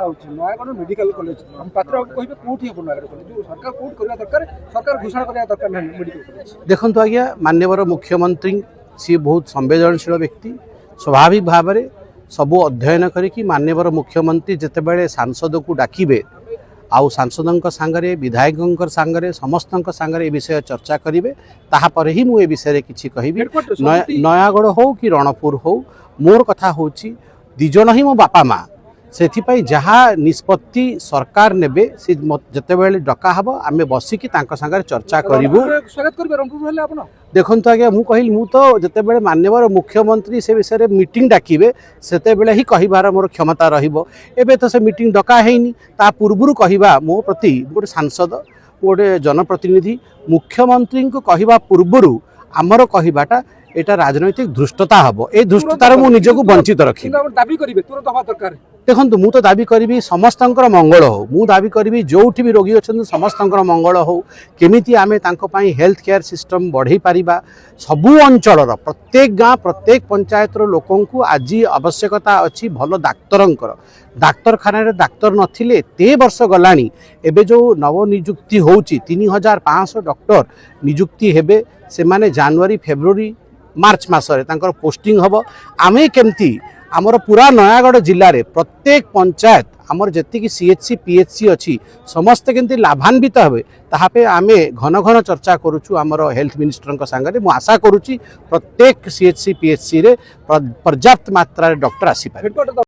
होची Nayagarh medical college हम पात्र कहबे कोठी हो नयागढ़ कॉलेज जो सरकार कोट करबा दरकार सरकार घोषणा करबा दरकार नहीं मेडिकल कॉलेज। देखंतु आज्ञा माननीय मुख्यमंत्री सी बहुत संवेदनशील व्यक्ति स्वाभाविक भाव में सबू अध्ययन करी माननीय मुख्यमंत्री जितेबाला सांसद को डाकिबे आउ सांसदों सांगरे विधायकों सांगरे समस्त सांगरे विषय चर्चा करेंगे तापर ही मुझे विषय किसी कहबी नयागढ़ हो कि रणपुर हो मोर कथा हूँ दिजन ही मो बापा माँ से जहाँ निष्पत्ति सरकार नेबे से जितेबाला डका हम आम बसिकी सांगे चर्चा करूँ। स्वागत करेंगे देखो आज्ञा मुझे कहली मु तो जितेबाला माननीय मुख्यमंत्री से विषय में मीटिंग डाकिबे सेतेबेले ही कहिबार मोर क्षमता रहिबो। एबे तो से मीटिंग डका हैनी ता पूर्वरु कहिबा मो प्रति गोटे सांसद गोटे जनप्रतिनिधि मुख्यमंत्री को कहिबा पूर्वरु आमर कहिबाटा एटा राजनैतिक धृष्टता हम ए धृष्टतार मु निजको वंचित रखी दाबी करिवे तुरंत हवा दरकार। देखो मु तो दाबी करी समस्त मंगल हो मु दाबी करी जो भी रोगी अच्छा समस्त मंगल हो केमिति आमे तांको पाई हेल्थ केयर सिस्टम बढ़ई पारिबा सबु अंचल प्रत्येक गाँ प्रत्येक पंचायत लोकों को आज आवश्यकता अच्छी भल डाक्तरंकर डाक्तरखाना डाक्तर नथिले ते वर्ष गलानी एबे जो नवनियुक्ति होउची 3500 डॉक्टर नियुक्ति हेबे से माने जनवरी फेब्रुआरी मार्च मासरे तांकर पोस्टिंग हबो। आमे केमती आमर पूरा नयागढ़ जिले में प्रत्येक पंचायत आमर जी सीएचसी पीएचसी अच्छी समस्त केमती लाभान्वित हे तापे आमे घन घन चर्चा करुचु आमर हेल्थ मिनिस्टर सांगे मु आशा करुच्ची प्रत्येक सीएचसी पीएचसी रे पर्याप्त मात्रा डॉक्टर आसी पारे।